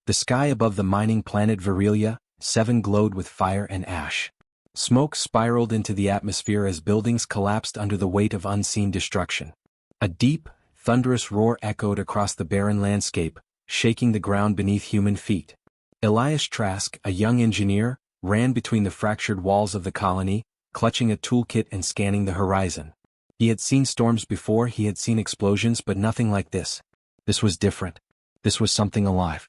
The sky above the mining planet Virilia 7 glowed with fire and ash. Smoke spiraled into the atmosphere as buildings collapsed under the weight of unseen destruction. A deep, thunderous roar echoed across the barren landscape, shaking the ground beneath human feet. Elias Trask, a young engineer, ran between the fractured walls of the colony, clutching a toolkit and scanning the horizon. He had seen storms before, he had seen explosions, but nothing like this. This was different. This was something alive.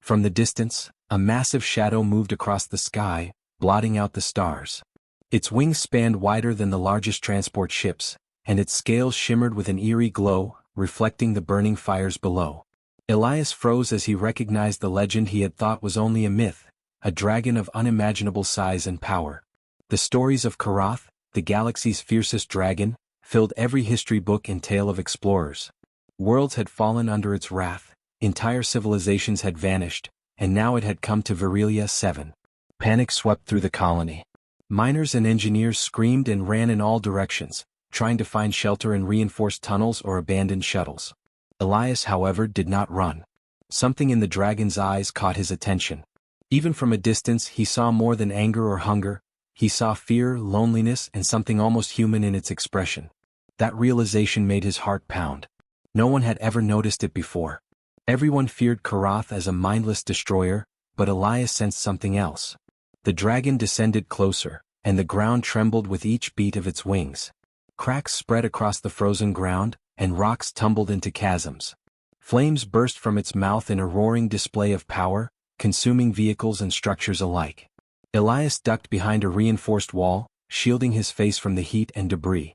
From the distance, a massive shadow moved across the sky, blotting out the stars. Its wings spanned wider than the largest transport ships, and its scales shimmered with an eerie glow, reflecting the burning fires below. Elias froze as he recognized the legend he had thought was only a myth, a dragon of unimaginable size and power. The stories of Karath, the galaxy's fiercest dragon, filled every history book and tale of explorers. Worlds had fallen under its wrath, entire civilizations had vanished, and now it had come to Virilia 7. Panic swept through the colony. Miners and engineers screamed and ran in all directions, trying to find shelter in reinforced tunnels or abandoned shuttles. Elias, however, did not run. Something in the dragon's eyes caught his attention. Even from a distance he saw more than anger or hunger. He saw fear, loneliness, and something almost human in its expression. That realization made his heart pound. No one had ever noticed it before. Everyone feared Karath as a mindless destroyer, but Elias sensed something else. The dragon descended closer, and the ground trembled with each beat of its wings. Cracks spread across the frozen ground, and rocks tumbled into chasms. Flames burst from its mouth in a roaring display of power, consuming vehicles and structures alike. Elias ducked behind a reinforced wall, shielding his face from the heat and debris.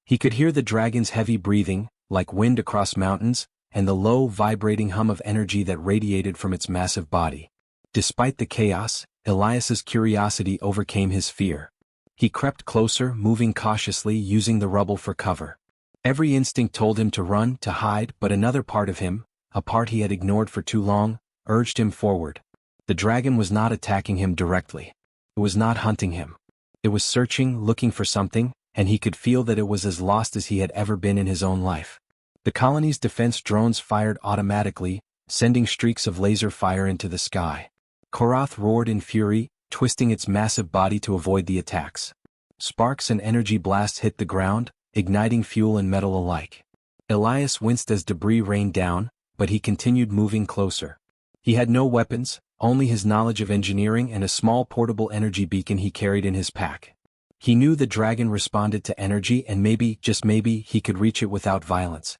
He could hear the dragon's heavy breathing, like wind across mountains, and the low, vibrating hum of energy that radiated from its massive body. Despite the chaos, Elias's curiosity overcame his fear. He crept closer, moving cautiously, using the rubble for cover. Every instinct told him to run, to hide, but another part of him, a part he had ignored for too long, urged him forward. The dragon was not attacking him directly. It was not hunting him. It was searching, looking for something, and he could feel that it was as lost as he had ever been in his own life. The colony's defense drones fired automatically, sending streaks of laser fire into the sky. Karath roared in fury, twisting its massive body to avoid the attacks. Sparks and energy blasts hit the ground, igniting fuel and metal alike. Elias winced as debris rained down, but he continued moving closer. He had no weapons, only his knowledge of engineering and a small portable energy beacon he carried in his pack. He knew the dragon responded to energy, and maybe, just maybe, he could reach it without violence.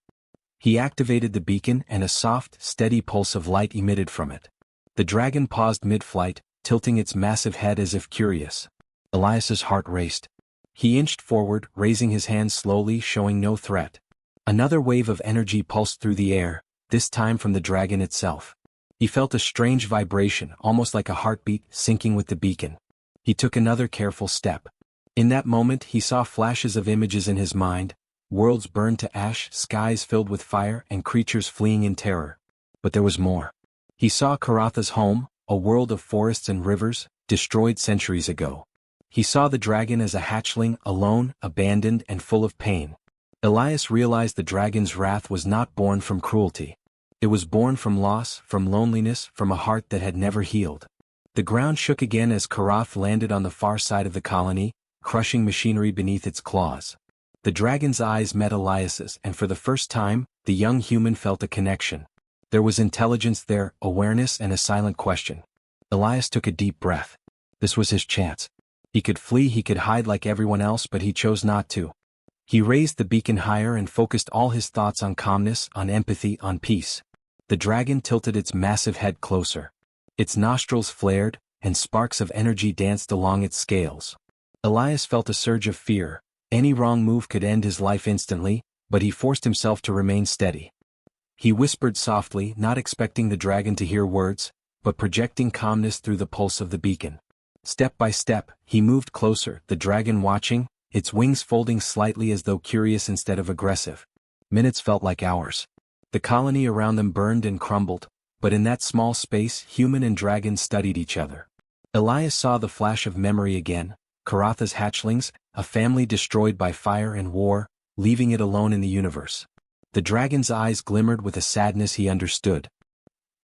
He activated the beacon, and a soft, steady pulse of light emitted from it. The dragon paused mid-flight, tilting its massive head as if curious. Elias's heart raced. He inched forward, raising his hands slowly, showing no threat. Another wave of energy pulsed through the air, this time from the dragon itself. He felt a strange vibration, almost like a heartbeat, syncing with the beacon. He took another careful step. In that moment he saw flashes of images in his mind, worlds burned to ash, skies filled with fire, and creatures fleeing in terror. But there was more. He saw Karatha's home, a world of forests and rivers, destroyed centuries ago. He saw the dragon as a hatchling, alone, abandoned, and full of pain. Elias realized the dragon's wrath was not born from cruelty. It was born from loss, from loneliness, from a heart that had never healed. The ground shook again as Karath landed on the far side of the colony, crushing machinery beneath its claws. The dragon's eyes met Elias's, and for the first time, the young human felt a connection. There was intelligence there, awareness, and a silent question. Elias took a deep breath. This was his chance. He could flee, he could hide like everyone else, but he chose not to. He raised the beacon higher and focused all his thoughts on calmness, on empathy, on peace. The dragon tilted its massive head closer. Its nostrils flared, and sparks of energy danced along its scales. Elias felt a surge of fear. Any wrong move could end his life instantly, but he forced himself to remain steady. He whispered softly, not expecting the dragon to hear words, but projecting calmness through the pulse of the beacon. Step by step, he moved closer, the dragon watching, its wings folding slightly as though curious instead of aggressive. Minutes felt like hours. The colony around them burned and crumbled, but in that small space, human and dragon studied each other. Elias saw the flash of memory again, Karatha's hatchlings, a family destroyed by fire and war, leaving it alone in the universe. The dragon's eyes glimmered with a sadness he understood.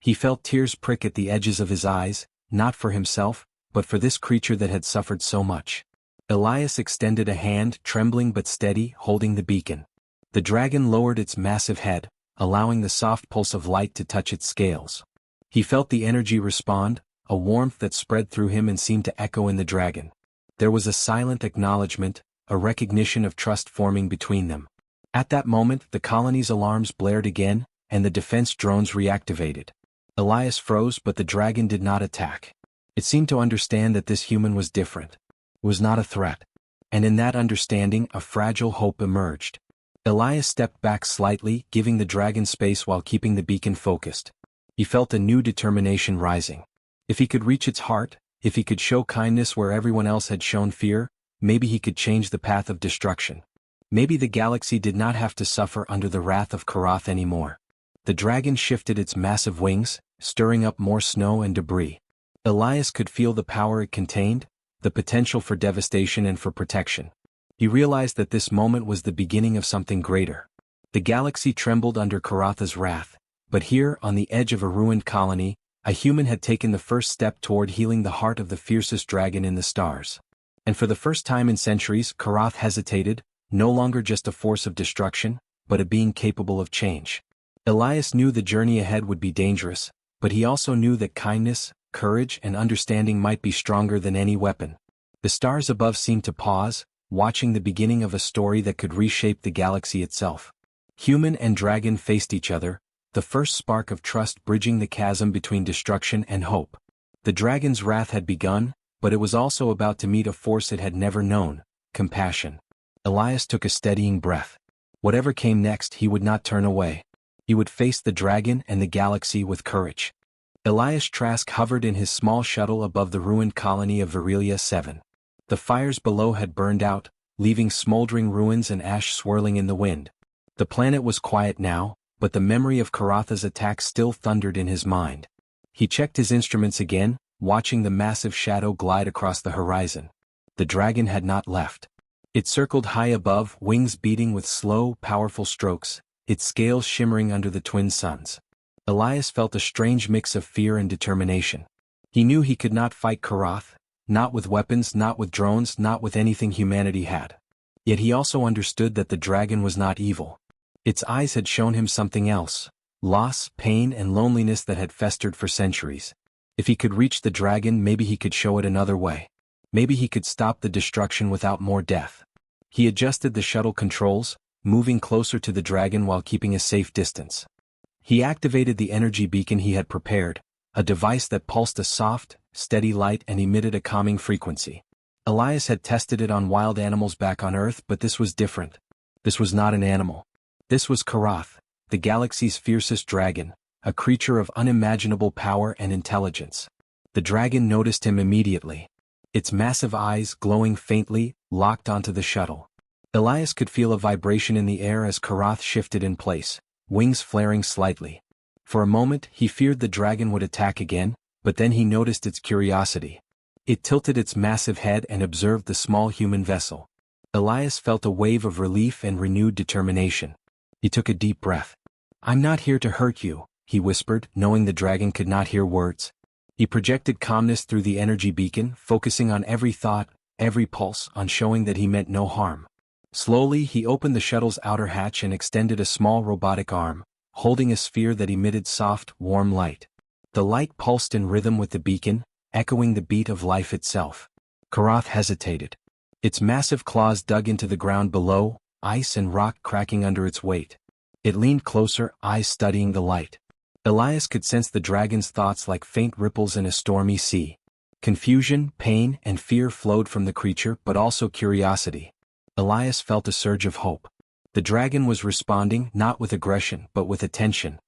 He felt tears prick at the edges of his eyes, not for himself, but for this creature that had suffered so much. Elias extended a hand, trembling but steady, holding the beacon. The dragon lowered its massive head, allowing the soft pulse of light to touch its scales. He felt the energy respond, a warmth that spread through him and seemed to echo in the dragon. There was a silent acknowledgement, a recognition of trust forming between them. At that moment, the colony's alarms blared again, and the defense drones reactivated. Elias froze, but the dragon did not attack. It seemed to understand that this human was different. It was not a threat. And in that understanding, a fragile hope emerged. Elias stepped back slightly, giving the dragon space while keeping the beacon focused. He felt a new determination rising. If he could reach its heart, if he could show kindness where everyone else had shown fear, maybe he could change the path of destruction. Maybe the galaxy did not have to suffer under the wrath of Karath anymore. The dragon shifted its massive wings, stirring up more snow and debris. Elias could feel the power it contained, the potential for devastation and for protection. He realized that this moment was the beginning of something greater. The galaxy trembled under Karatha's wrath, but here, on the edge of a ruined colony, a human had taken the first step toward healing the heart of the fiercest dragon in the stars. And for the first time in centuries, Karath hesitated, no longer just a force of destruction, but a being capable of change. Elias knew the journey ahead would be dangerous, but he also knew that kindness, courage, and understanding might be stronger than any weapon. The stars above seemed to pause, watching the beginning of a story that could reshape the galaxy itself. Human and dragon faced each other, the first spark of trust bridging the chasm between destruction and hope. The dragon's wrath had begun, but it was also about to meet a force it had never known: compassion. Elias took a steadying breath. Whatever came next, he would not turn away. He would face the dragon and the galaxy with courage. Elias Trask hovered in his small shuttle above the ruined colony of Virelia 7. The fires below had burned out, leaving smoldering ruins and ash swirling in the wind. The planet was quiet now, but the memory of Karatha's attack still thundered in his mind. He checked his instruments again, watching the massive shadow glide across the horizon. The dragon had not left. It circled high above, wings beating with slow, powerful strokes, its scales shimmering under the twin suns. Elias felt a strange mix of fear and determination. He knew he could not fight Karath, not with weapons, not with drones, not with anything humanity had. Yet he also understood that the dragon was not evil. Its eyes had shown him something else: loss, pain, and loneliness that had festered for centuries. If he could reach the dragon, maybe he could show it another way. Maybe he could stop the destruction without more death. He adjusted the shuttle controls, moving closer to the dragon while keeping a safe distance. He activated the energy beacon he had prepared, a device that pulsed a soft, steady light and emitted a calming frequency. Elias had tested it on wild animals back on Earth, but this was different. This was not an animal. This was Karath, the galaxy's fiercest dragon, a creature of unimaginable power and intelligence. The dragon noticed him immediately. Its massive eyes, glowing faintly, locked onto the shuttle. Elias could feel a vibration in the air as Karath shifted in place, wings flaring slightly. For a moment, he feared the dragon would attack again, but then he noticed its curiosity. It tilted its massive head and observed the small human vessel. Elias felt a wave of relief and renewed determination. He took a deep breath. "I'm not here to hurt you," he whispered, knowing the dragon could not hear words. He projected calmness through the energy beacon, focusing on every thought, every pulse, on showing that he meant no harm. Slowly, he opened the shuttle's outer hatch and extended a small robotic arm, holding a sphere that emitted soft, warm light. The light pulsed in rhythm with the beacon, echoing the beat of life itself. Karath hesitated. Its massive claws dug into the ground below, ice and rock cracking under its weight. It leaned closer, eyes studying the light. Elias could sense the dragon's thoughts like faint ripples in a stormy sea. Confusion, pain, and fear flowed from the creature, but also curiosity. Elias felt a surge of hope. The dragon was responding, not with aggression, but with attention.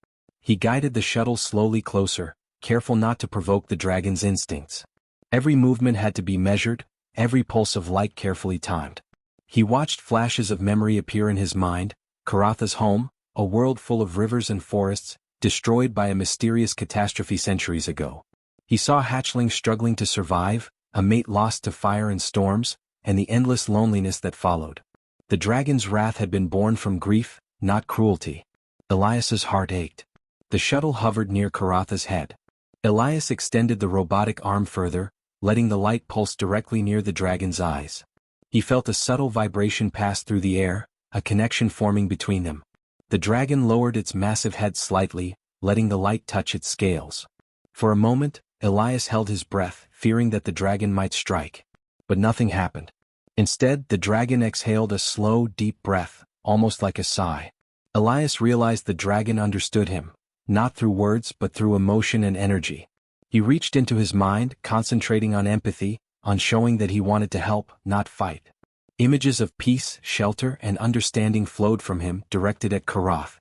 He guided the shuttle slowly closer, careful not to provoke the dragon's instincts. Every movement had to be measured, every pulse of light carefully timed. He watched flashes of memory appear in his mind: Karatha's home, a world full of rivers and forests, destroyed by a mysterious catastrophe centuries ago. He saw hatchlings struggling to survive, a mate lost to fire and storms, and the endless loneliness that followed. The dragon's wrath had been born from grief, not cruelty. Elias's heart ached. The shuttle hovered near Karatha's head. Elias extended the robotic arm further, letting the light pulse directly near the dragon's eyes. He felt a subtle vibration pass through the air, a connection forming between them. The dragon lowered its massive head slightly, letting the light touch its scales. For a moment, Elias held his breath, fearing that the dragon might strike. But nothing happened. Instead, the dragon exhaled a slow, deep breath, almost like a sigh. Elias realized the dragon understood him, not through words but through emotion and energy. He reached into his mind, concentrating on empathy, on showing that he wanted to help, not fight. Images of peace, shelter, and understanding flowed from him, directed at Karath.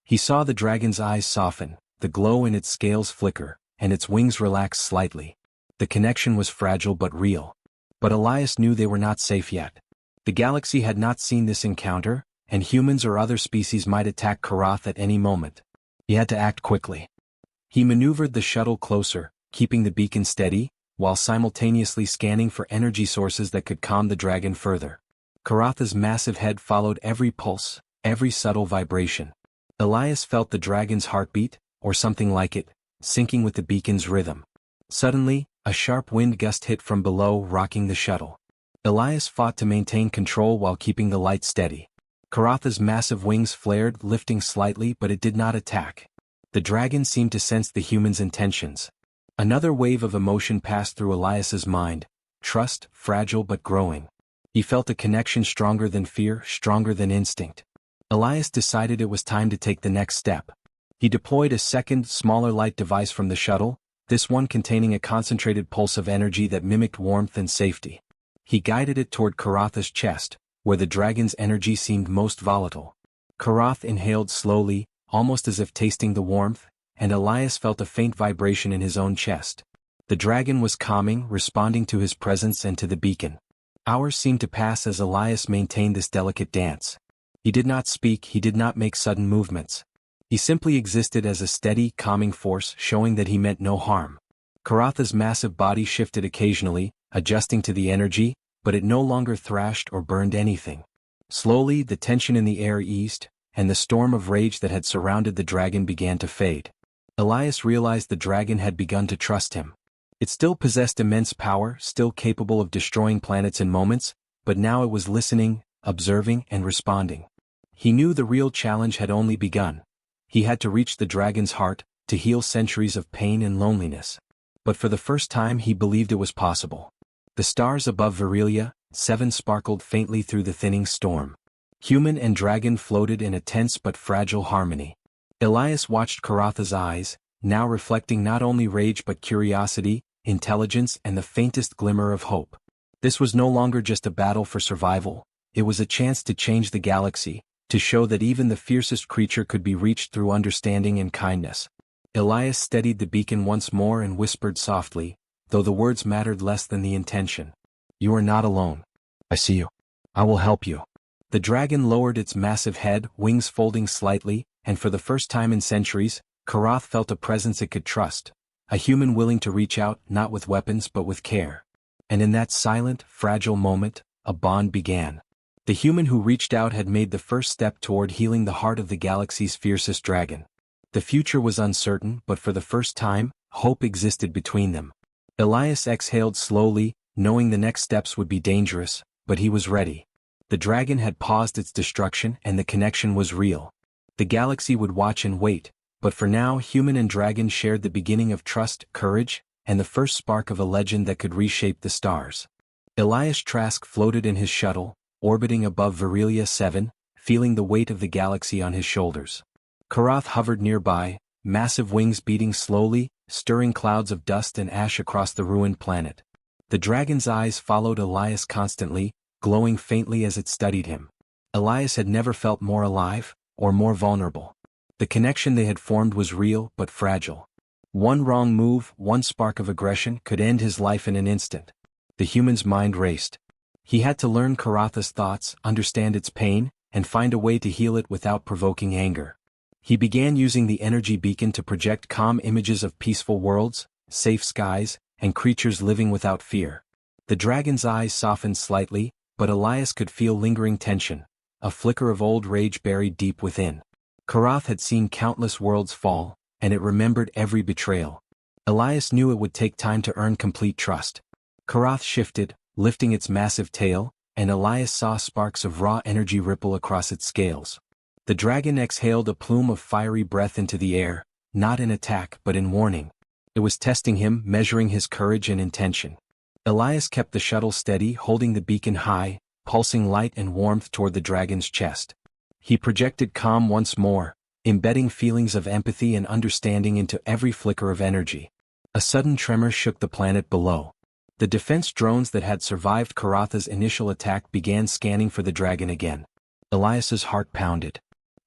He saw the dragon's eyes soften, the glow in its scales flicker, and its wings relax slightly. The connection was fragile but real. But Elias knew they were not safe yet. The galaxy had not seen this encounter, and humans or other species might attack Karath at any moment. He had to act quickly. He maneuvered the shuttle closer, keeping the beacon steady, while simultaneously scanning for energy sources that could calm the dragon further. Karatha's massive head followed every pulse, every subtle vibration. Elias felt the dragon's heartbeat, or something like it, syncing with the beacon's rhythm. Suddenly, a sharp wind gust hit from below, rocking the shuttle. Elias fought to maintain control while keeping the light steady. Karatha's massive wings flared, lifting slightly, but it did not attack. The dragon seemed to sense the human's intentions. Another wave of emotion passed through Elias's mind, trust, fragile but growing. He felt a connection stronger than fear, stronger than instinct. Elias decided it was time to take the next step. He deployed a second, smaller light device from the shuttle, this one containing a concentrated pulse of energy that mimicked warmth and safety. He guided it toward Karatha's chest, where the dragon's energy seemed most volatile. Karath inhaled slowly, almost as if tasting the warmth, and Elias felt a faint vibration in his own chest. The dragon was calming, responding to his presence and to the beacon. Hours seemed to pass as Elias maintained this delicate dance. He did not speak, he did not make sudden movements. He simply existed as a steady, calming force, showing that he meant no harm. Karatha's massive body shifted occasionally, adjusting to the energy, but it no longer thrashed or burned anything. Slowly, the tension in the air eased, and the storm of rage that had surrounded the dragon began to fade. Elias realized the dragon had begun to trust him. It still possessed immense power, still capable of destroying planets in moments, but now it was listening, observing, and responding. He knew the real challenge had only begun. He had to reach the dragon's heart, to heal centuries of pain and loneliness. But for the first time he believed it was possible. The stars above Virilia, 7 sparkled faintly through the thinning storm. Human and dragon floated in a tense but fragile harmony. Elias watched Karatha's eyes, now reflecting not only rage but curiosity, intelligence, and the faintest glimmer of hope. This was no longer just a battle for survival, it was a chance to change the galaxy, to show that even the fiercest creature could be reached through understanding and kindness. Elias steadied the beacon once more and whispered softly, though the words mattered less than the intention. "You are not alone. I see you. I will help you." The dragon lowered its massive head, wings folding slightly, and for the first time in centuries, Karath felt a presence it could trust, a human willing to reach out, not with weapons but with care. And in that silent, fragile moment, a bond began. The human who reached out had made the first step toward healing the heart of the galaxy's fiercest dragon. The future was uncertain, but for the first time, hope existed between them. Elias exhaled slowly, knowing the next steps would be dangerous, but he was ready. The dragon had paused its destruction and the connection was real. The galaxy would watch and wait, but for now human and dragon shared the beginning of trust, courage, and the first spark of a legend that could reshape the stars. Elias Trask floated in his shuttle, orbiting above Virilia 7, feeling the weight of the galaxy on his shoulders. Karath hovered nearby, massive wings beating slowly, stirring clouds of dust and ash across the ruined planet. The dragon's eyes followed Elias constantly, glowing faintly as it studied him. Elias had never felt more alive, or more vulnerable. The connection they had formed was real but fragile. One wrong move, one spark of aggression could end his life in an instant. The human's mind raced. He had to learn Karatha's thoughts, understand its pain, and find a way to heal it without provoking anger. He began using the energy beacon to project calm images of peaceful worlds, safe skies, and creatures living without fear. The dragon's eyes softened slightly, but Elias could feel lingering tension, a flicker of old rage buried deep within. Karath had seen countless worlds fall, and it remembered every betrayal. Elias knew it would take time to earn complete trust. Karath shifted, lifting its massive tail, and Elias saw sparks of raw energy ripple across its scales. The dragon exhaled a plume of fiery breath into the air, not in attack but in warning. It was testing him, measuring his courage and intention. Elias kept the shuttle steady, holding the beacon high, pulsing light and warmth toward the dragon's chest. He projected calm once more, embedding feelings of empathy and understanding into every flicker of energy. A sudden tremor shook the planet below. The defense drones that had survived Karatha's initial attack began scanning for the dragon again. Elias's heart pounded.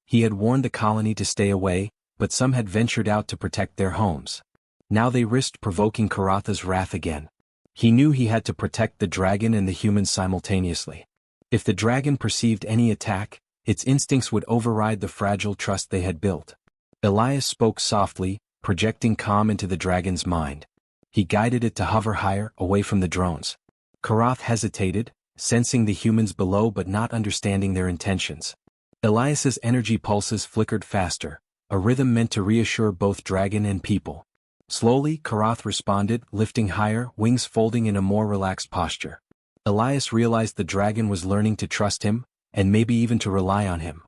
He had warned the colony to stay away, but some had ventured out to protect their homes. Now they risked provoking Karatha's wrath again. He knew he had to protect the dragon and the humans simultaneously. If the dragon perceived any attack, its instincts would override the fragile trust they had built. Elias spoke softly, projecting calm into the dragon's mind. He guided it to hover higher, away from the drones. Karath hesitated, sensing the humans below but not understanding their intentions. Elias's energy pulses flickered faster, a rhythm meant to reassure both dragon and people. Slowly, Karath responded, lifting higher, wings folding in a more relaxed posture. Elias realized the dragon was learning to trust him, and maybe even to rely on him.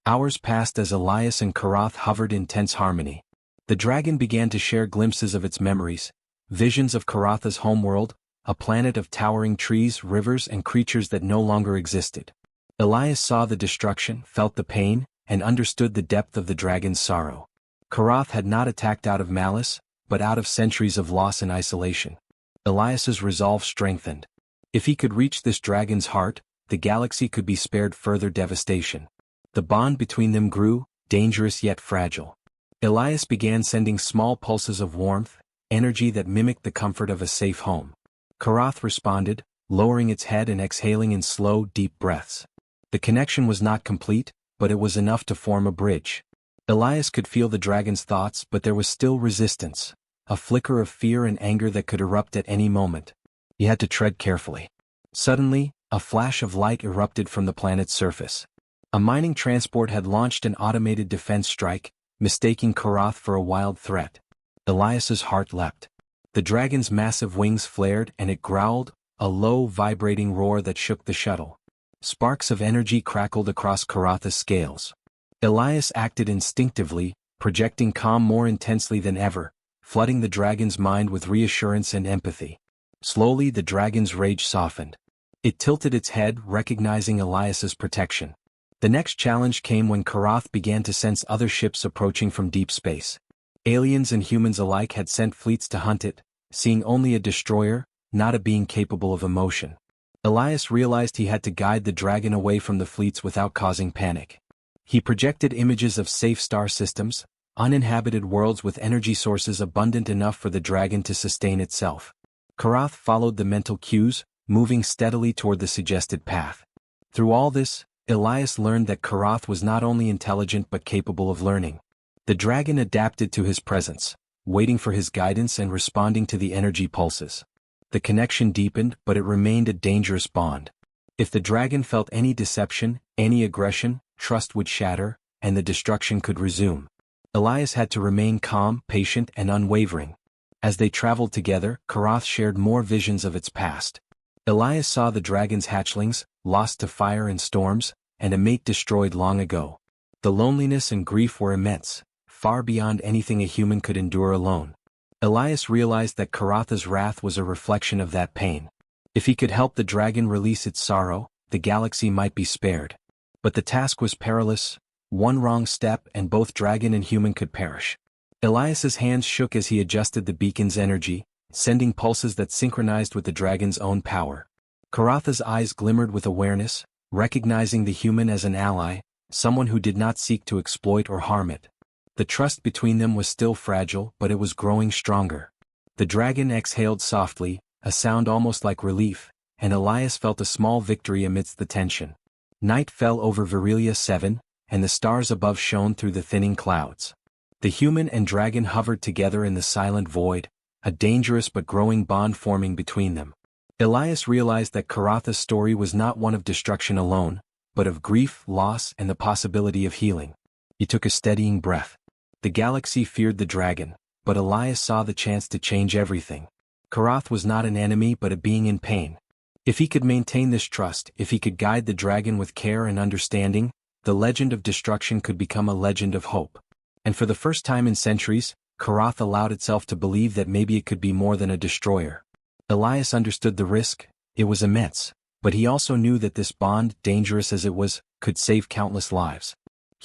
Hours passed as Elias and Karath hovered in tense harmony. The dragon began to share glimpses of its memories, visions of Karatha's homeworld, a planet of towering trees, rivers, and creatures that no longer existed. Elias saw the destruction, felt the pain, and understood the depth of the dragon's sorrow. Karath had not attacked out of malice, but out of centuries of loss and isolation. Elias's resolve strengthened. If he could reach this dragon's heart, the galaxy could be spared further devastation. The bond between them grew, dangerous yet fragile. Elias began sending small pulses of warmth, energy that mimicked the comfort of a safe home. Karath responded, lowering its head and exhaling in slow, deep breaths. The connection was not complete, but it was enough to form a bridge. Elias could feel the dragon's thoughts, but there was still resistance, a flicker of fear and anger that could erupt at any moment. He had to tread carefully. Suddenly, a flash of light erupted from the planet's surface. A mining transport had launched an automated defense strike, mistaking Karath for a wild threat. Elias's heart leapt. The dragon's massive wings flared and it growled, a low, vibrating roar that shook the shuttle. Sparks of energy crackled across Karatha's scales. Elias acted instinctively, projecting calm more intensely than ever, flooding the dragon's mind with reassurance and empathy. Slowly the dragon's rage softened. It tilted its head, recognizing Elias's protection. The next challenge came when Karath began to sense other ships approaching from deep space. Aliens and humans alike had sent fleets to hunt it, seeing only a destroyer, not a being capable of emotion. Elias realized he had to guide the dragon away from the fleets without causing panic. He projected images of safe star systems, uninhabited worlds with energy sources abundant enough for the dragon to sustain itself. Karath followed the mental cues, moving steadily toward the suggested path. Through all this, Elias learned that Karath was not only intelligent but capable of learning. The dragon adapted to his presence, waiting for his guidance and responding to the energy pulses. The connection deepened, but it remained a dangerous bond. If the dragon felt any deception, any aggression, trust would shatter, and the destruction could resume. Elias had to remain calm, patient, and unwavering. As they traveled together, Karath shared more visions of its past. Elias saw the dragon's hatchlings, lost to fire and storms, and a mate destroyed long ago. The loneliness and grief were immense, far beyond anything a human could endure alone. Elias realized that Karatha's wrath was a reflection of that pain. If he could help the dragon release its sorrow, the galaxy might be spared. But the task was perilous. One wrong step and both dragon and human could perish. Elias's hands shook as he adjusted the beacon's energy, sending pulses that synchronized with the dragon's own power. Karatha's eyes glimmered with awareness, recognizing the human as an ally, someone who did not seek to exploit or harm it. The trust between them was still fragile, but it was growing stronger. The dragon exhaled softly, a sound almost like relief, and Elias felt a small victory amidst the tension. Night fell over Virilia 7, and the stars above shone through the thinning clouds. The human and dragon hovered together in the silent void, a dangerous but growing bond forming between them. Elias realized that Karatha's story was not one of destruction alone, but of grief, loss, and the possibility of healing. He took a steadying breath. The galaxy feared the dragon, but Elias saw the chance to change everything. Karath was not an enemy but a being in pain. If he could maintain this trust, if he could guide the dragon with care and understanding, the legend of destruction could become a legend of hope. And for the first time in centuries, Karath allowed itself to believe that maybe it could be more than a destroyer. Elias understood the risk, it was immense, but he also knew that this bond, dangerous as it was, could save countless lives.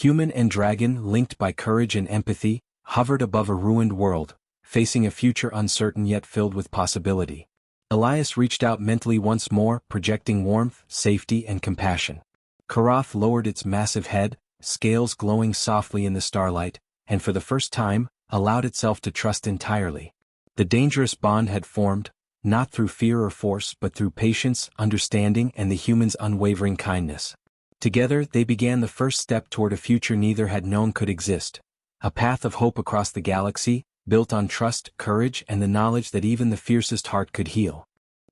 Human and dragon, linked by courage and empathy, hovered above a ruined world, facing a future uncertain yet filled with possibility. Elias reached out mentally once more, projecting warmth, safety, and compassion. Karath lowered its massive head, scales glowing softly in the starlight, and for the first time, allowed itself to trust entirely. The dangerous bond had formed, not through fear or force but through patience, understanding, and the human's unwavering kindness. Together, they began the first step toward a future neither had known could exist. A path of hope across the galaxy, built on trust, courage, and the knowledge that even the fiercest heart could heal.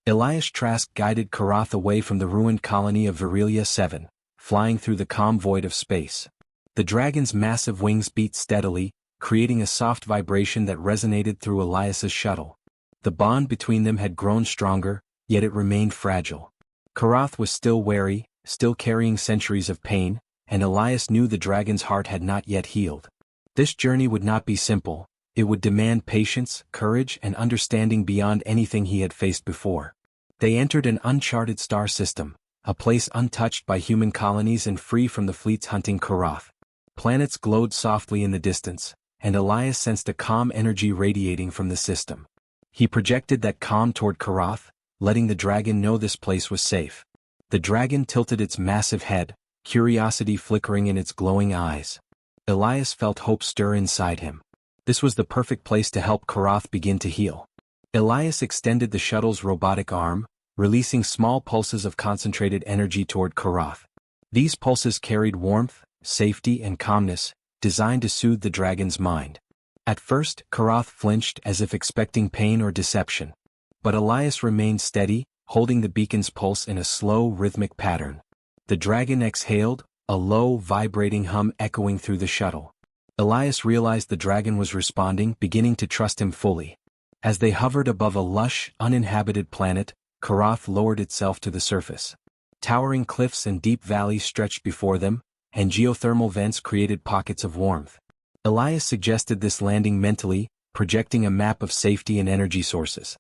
Elias Trask guided Karath away from the ruined colony of Virilia 7, flying through the calm void of space. The dragon's massive wings beat steadily, creating a soft vibration that resonated through Elias's shuttle. The bond between them had grown stronger, yet it remained fragile. Karath was still wary, still carrying centuries of pain, and Elias knew the dragon's heart had not yet healed. This journey would not be simple. It would demand patience, courage, and understanding beyond anything he had faced before. They entered an uncharted star system, a place untouched by human colonies and free from the fleets hunting Karath. Planets glowed softly in the distance, and Elias sensed a calm energy radiating from the system. He projected that calm toward Karath, letting the dragon know this place was safe. The dragon tilted its massive head, curiosity flickering in its glowing eyes. Elias felt hope stir inside him. This was the perfect place to help Karath begin to heal. Elias extended the shuttle's robotic arm, releasing small pulses of concentrated energy toward Karath. These pulses carried warmth, safety, and calmness, designed to soothe the dragon's mind. At first, Karath flinched as if expecting pain or deception. But Elias remained steady, holding the beacon's pulse in a slow, rhythmic pattern. The dragon exhaled, a low, vibrating hum echoing through the shuttle. Elias realized the dragon was responding, beginning to trust him fully. As they hovered above a lush, uninhabited planet, Karath lowered itself to the surface. Towering cliffs and deep valleys stretched before them, and geothermal vents created pockets of warmth. Elias suggested this landing mentally, projecting a map of safety and energy sources.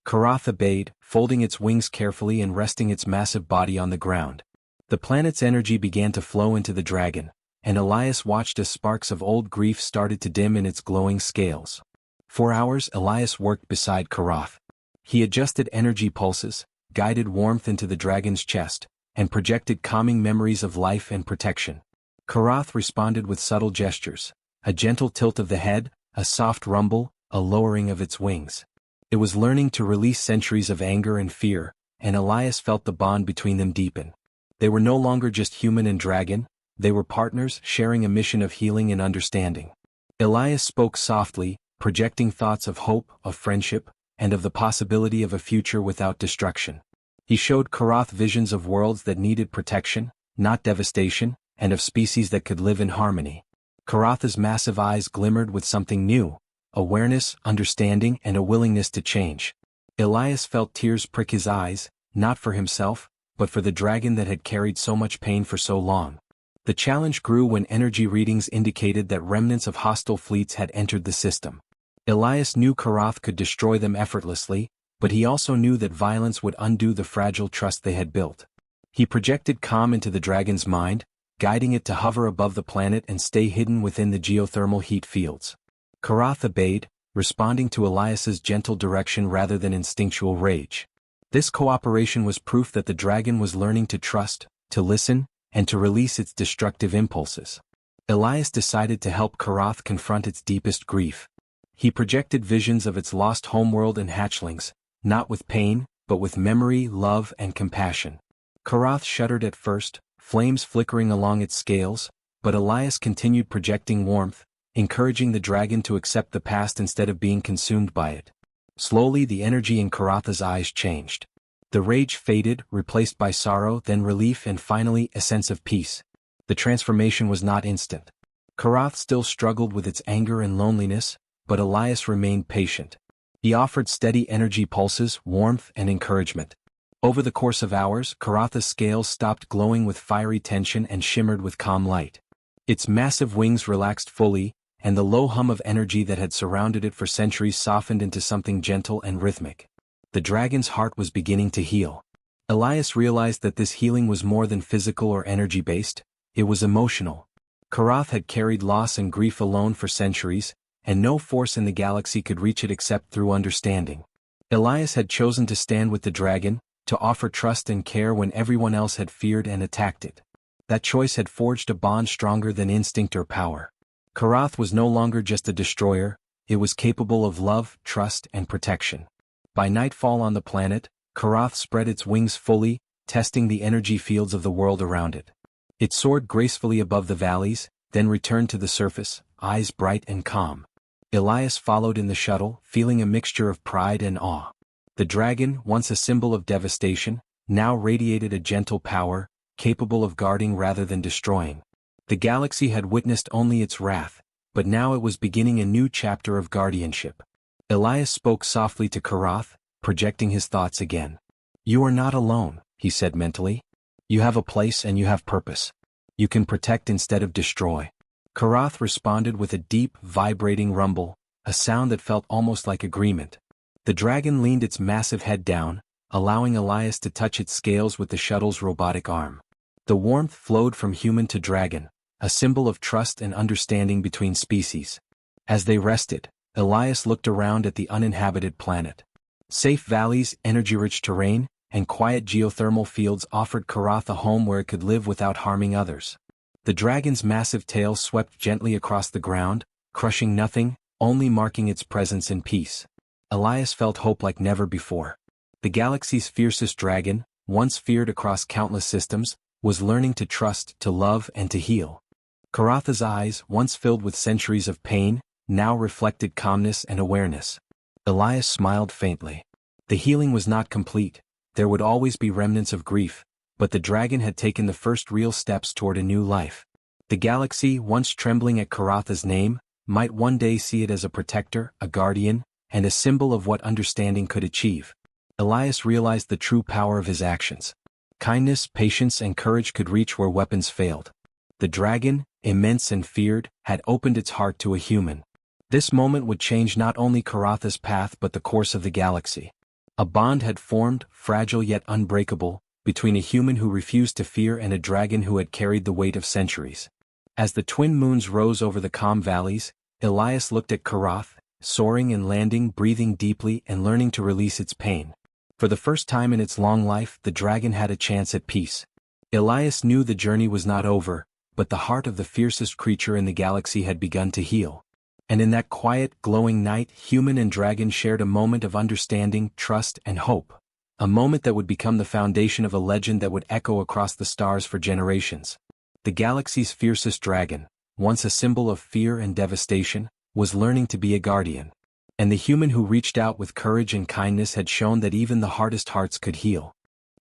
Karath obeyed, folding its wings carefully and resting its massive body on the ground. The planet's energy began to flow into the dragon, and Elias watched as sparks of old grief started to dim in its glowing scales. For hours Elias worked beside Karath. He adjusted energy pulses, guided warmth into the dragon's chest, and projected calming memories of life and protection. Karath responded with subtle gestures, a gentle tilt of the head, a soft rumble, a lowering of its wings. It was learning to release centuries of anger and fear, and Elias felt the bond between them deepen. They were no longer just human and dragon, they were partners sharing a mission of healing and understanding. Elias spoke softly, projecting thoughts of hope, of friendship, and of the possibility of a future without destruction. He showed Karath visions of worlds that needed protection, not devastation, and of species that could live in harmony. Karath's massive eyes glimmered with something new, awareness, understanding, and a willingness to change. Elias felt tears prick his eyes, not for himself, but for the dragon that had carried so much pain for so long. The challenge grew when energy readings indicated that remnants of hostile fleets had entered the system. Elias knew Karath could destroy them effortlessly, but he also knew that violence would undo the fragile trust they had built. He projected calm into the dragon's mind, guiding it to hover above the planet and stay hidden within the geothermal heat fields. Karath obeyed, responding to Elias's gentle direction rather than instinctual rage. This cooperation was proof that the dragon was learning to trust, to listen, and to release its destructive impulses. Elias decided to help Karath confront its deepest grief. He projected visions of its lost homeworld and hatchlings, not with pain, but with memory, love, and compassion. Karath shuddered at first, flames flickering along its scales, but Elias continued projecting warmth, encouraging the dragon to accept the past instead of being consumed by it. Slowly the energy in Karath's eyes changed. The rage faded, replaced by sorrow, then relief, and finally a sense of peace. The transformation was not instant. Karath still struggled with its anger and loneliness, but Elias remained patient. He offered steady energy pulses, warmth, and encouragement. Over the course of hours, Karatha's scales stopped glowing with fiery tension and shimmered with calm light. Its massive wings relaxed fully, and the low hum of energy that had surrounded it for centuries softened into something gentle and rhythmic. The dragon's heart was beginning to heal. Elias realized that this healing was more than physical or energy-based, it was emotional. Karath had carried loss and grief alone for centuries, and no force in the galaxy could reach it except through understanding. Elias had chosen to stand with the dragon, to offer trust and care when everyone else had feared and attacked it. That choice had forged a bond stronger than instinct or power. Karath was no longer just a destroyer, it was capable of love, trust, and protection. By nightfall on the planet, Karath spread its wings fully, testing the energy fields of the world around it. It soared gracefully above the valleys, then returned to the surface, eyes bright and calm. Elias followed in the shuttle, feeling a mixture of pride and awe. The dragon, once a symbol of devastation, now radiated a gentle power, capable of guarding rather than destroying. The galaxy had witnessed only its wrath, but now it was beginning a new chapter of guardianship. Elias spoke softly to Karath, projecting his thoughts again. "You are not alone," he said mentally. "You have a place and you have purpose. You can protect instead of destroy." Karath responded with a deep, vibrating rumble, a sound that felt almost like agreement. The dragon leaned its massive head down, allowing Elias to touch its scales with the shuttle's robotic arm. The warmth flowed from human to dragon, a symbol of trust and understanding between species. As they rested, Elias looked around at the uninhabited planet. Safe valleys, energy-rich terrain, and quiet geothermal fields offered Karath a home where it could live without harming others. The dragon's massive tail swept gently across the ground, crushing nothing, only marking its presence in peace. Elias felt hope like never before. The galaxy's fiercest dragon, once feared across countless systems, was learning to trust, to love, and to heal. Karatha's eyes, once filled with centuries of pain, now reflected calmness and awareness. Elias smiled faintly. The healing was not complete. There would always be remnants of grief, but the dragon had taken the first real steps toward a new life. The galaxy, once trembling at Karatha's name, might one day see it as a protector, a guardian, and a symbol of what understanding could achieve. Elias realized the true power of his actions. Kindness, patience, and courage could reach where weapons failed. The dragon, immense and feared, had opened its heart to a human. This moment would change not only Karatha's path but the course of the galaxy. A bond had formed, fragile yet unbreakable, between a human who refused to fear and a dragon who had carried the weight of centuries. As the twin moons rose over the calm valleys, Elias looked at Karath, soaring and landing, breathing deeply and learning to release its pain. For the first time in its long life, the dragon had a chance at peace. Elias knew the journey was not over, but the heart of the fiercest creature in the galaxy had begun to heal. And in that quiet, glowing night, human and dragon shared a moment of understanding, trust, and hope. A moment that would become the foundation of a legend that would echo across the stars for generations. The galaxy's fiercest dragon, once a symbol of fear and devastation, was learning to be a guardian. And the human who reached out with courage and kindness had shown that even the hardest hearts could heal.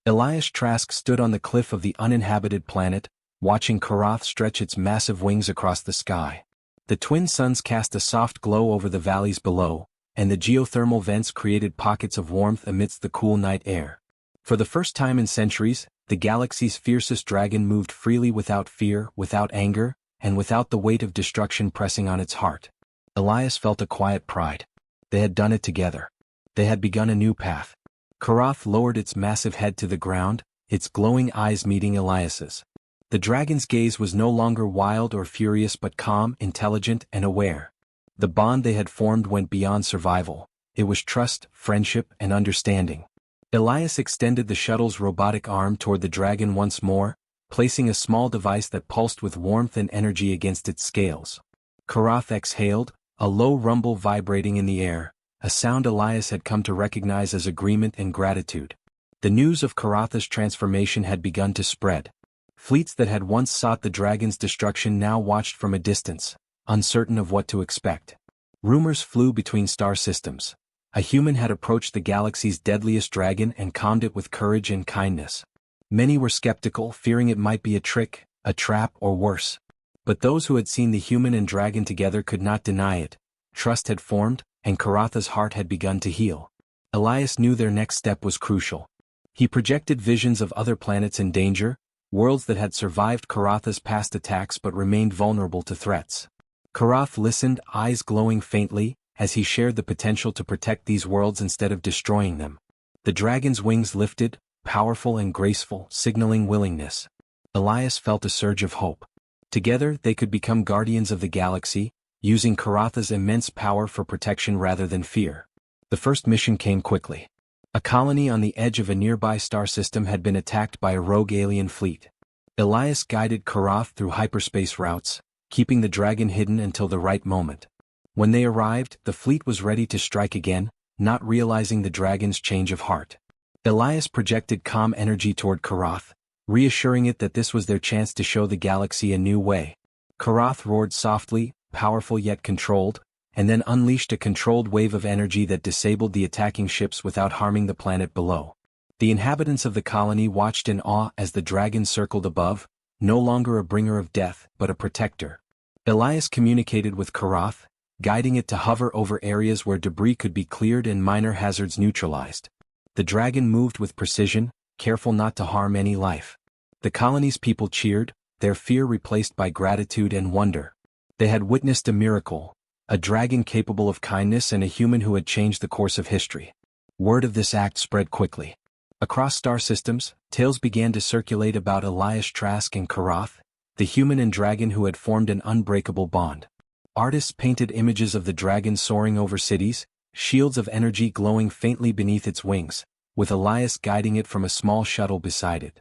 Elias Trask stood on the cliff of the uninhabited planet, watching Karath stretch its massive wings across the sky. The twin suns cast a soft glow over the valleys below, and the geothermal vents created pockets of warmth amidst the cool night air. For the first time in centuries, the galaxy's fiercest dragon moved freely without fear, without anger, and without the weight of destruction pressing on its heart. Elias felt a quiet pride. They had done it together. They had begun a new path. Karath lowered its massive head to the ground, its glowing eyes meeting Elias's. The dragon's gaze was no longer wild or furious but calm, intelligent, and aware. The bond they had formed went beyond survival. It was trust, friendship, and understanding. Elias extended the shuttle's robotic arm toward the dragon once more, placing a small device that pulsed with warmth and energy against its scales. Karath exhaled, a low rumble vibrating in the air, a sound Elias had come to recognize as agreement and gratitude. The news of Karatha's transformation had begun to spread. Fleets that had once sought the dragon's destruction now watched from a distance, uncertain of what to expect. Rumors flew between star systems. A human had approached the galaxy's deadliest dragon and calmed it with courage and kindness. Many were skeptical, fearing it might be a trick, a trap, or worse. But those who had seen the human and dragon together could not deny it. Trust had formed, and Karatha's heart had begun to heal. Elias knew their next step was crucial. He projected visions of other planets in danger, worlds that had survived Karatha's past attacks but remained vulnerable to threats. Karath listened, eyes glowing faintly, as he shared the potential to protect these worlds instead of destroying them. The dragon's wings lifted, powerful and graceful, signaling willingness. Elias felt a surge of hope. Together they could become guardians of the galaxy, using Karatha's immense power for protection rather than fear. The first mission came quickly. A colony on the edge of a nearby star system had been attacked by a rogue alien fleet. Elias guided Karath through hyperspace routes, keeping the dragon hidden until the right moment. When they arrived, the fleet was ready to strike again, not realizing the dragon's change of heart. Elias projected calm energy toward Karath, reassuring it that this was their chance to show the galaxy a new way. Karath roared softly, powerful yet controlled, and then unleashed a controlled wave of energy that disabled the attacking ships without harming the planet below. The inhabitants of the colony watched in awe as the dragon circled above, no longer a bringer of death, but a protector. Elias communicated with Karath, guiding it to hover over areas where debris could be cleared and minor hazards neutralized. The dragon moved with precision, careful not to harm any life. The colony's people cheered, their fear replaced by gratitude and wonder. They had witnessed a miracle, a dragon capable of kindness and a human who had changed the course of history. Word of this act spread quickly. Across star systems, tales began to circulate about Elias Trask and Karath, the human and dragon who had formed an unbreakable bond. Artists painted images of the dragon soaring over cities, shields of energy glowing faintly beneath its wings, with Elias guiding it from a small shuttle beside it.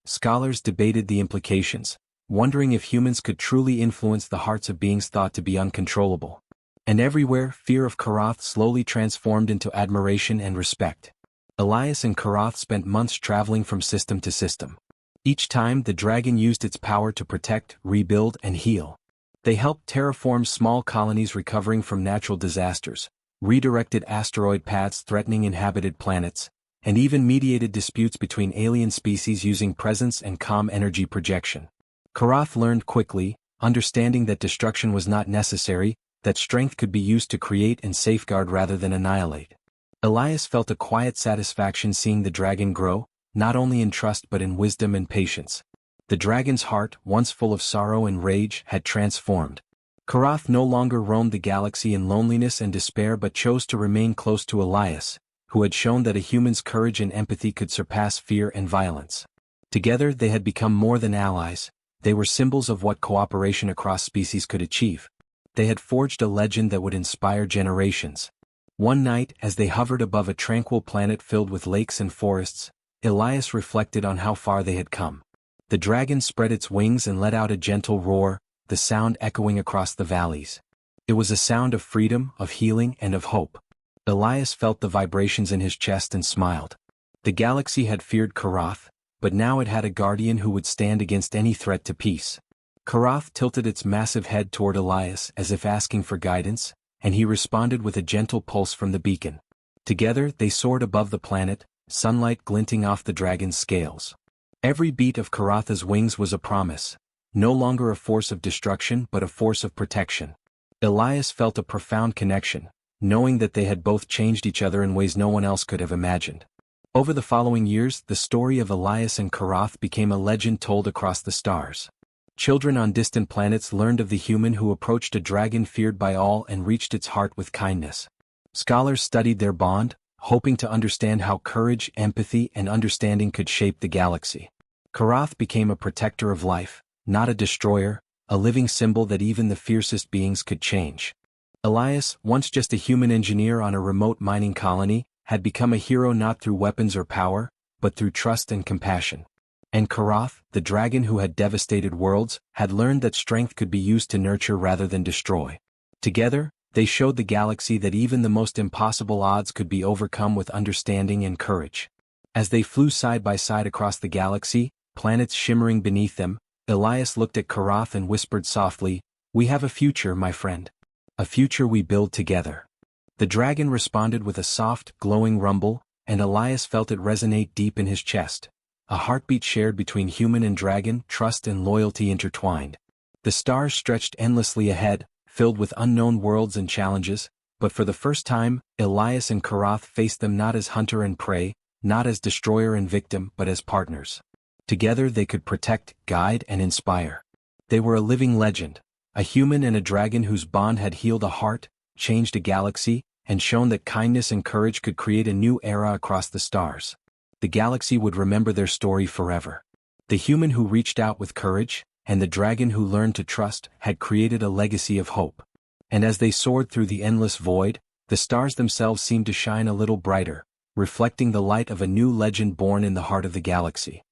Scholars debated the implications, wondering if humans could truly influence the hearts of beings thought to be uncontrollable. And everywhere, fear of Karath slowly transformed into admiration and respect. Elias and Karath spent months traveling from system to system. Each time, the dragon used its power to protect, rebuild, and heal. They helped terraform small colonies recovering from natural disasters, redirected asteroid paths threatening inhabited planets, and even mediated disputes between alien species using presence and calm energy projection. Karath learned quickly, understanding that destruction was not necessary, that strength could be used to create and safeguard rather than annihilate. Elias felt a quiet satisfaction seeing the dragon grow, not only in trust but in wisdom and patience. The dragon's heart, once full of sorrow and rage, had transformed. Karath no longer roamed the galaxy in loneliness and despair but chose to remain close to Elias, who had shown that a human's courage and empathy could surpass fear and violence. Together they had become more than allies. They were symbols of what cooperation across species could achieve. They had forged a legend that would inspire generations. One night, as they hovered above a tranquil planet filled with lakes and forests, Elias reflected on how far they had come. The dragon spread its wings and let out a gentle roar, the sound echoing across the valleys. It was a sound of freedom, of healing, and of hope. Elias felt the vibrations in his chest and smiled. The galaxy had feared Karath, but now it had a guardian who would stand against any threat to peace. Karath tilted its massive head toward Elias as if asking for guidance, and he responded with a gentle pulse from the beacon. Together they soared above the planet, sunlight glinting off the dragon's scales. Every beat of Karatha's wings was a promise, no longer a force of destruction but a force of protection. Elias felt a profound connection, knowing that they had both changed each other in ways no one else could have imagined. Over the following years, the story of Elias and Karath became a legend told across the stars. Children on distant planets learned of the human who approached a dragon feared by all and reached its heart with kindness. Scholars studied their bond, hoping to understand how courage, empathy, and understanding could shape the galaxy. Karath became a protector of life, not a destroyer, a living symbol that even the fiercest beings could change. Elias, once just a human engineer on a remote mining colony, had become a hero not through weapons or power, but through trust and compassion. And Karath, the dragon who had devastated worlds, had learned that strength could be used to nurture rather than destroy. Together, they showed the galaxy that even the most impossible odds could be overcome with understanding and courage. As they flew side by side across the galaxy, planets shimmering beneath them, Elias looked at Karath and whispered softly, "We have a future, my friend. A future we build together." The dragon responded with a soft, glowing rumble, and Elias felt it resonate deep in his chest. A heartbeat shared between human and dragon, trust and loyalty intertwined. The stars stretched endlessly ahead, filled with unknown worlds and challenges, but for the first time, Elias and Karath faced them not as hunter and prey, not as destroyer and victim, but as partners. Together they could protect, guide, and inspire. They were a living legend, a human and a dragon whose bond had healed a heart, changed a galaxy, and shown that kindness and courage could create a new era across the stars. The galaxy would remember their story forever. The human who reached out with courage, and the dragon who learned to trust, had created a legacy of hope. And as they soared through the endless void, the stars themselves seemed to shine a little brighter, reflecting the light of a new legend born in the heart of the galaxy.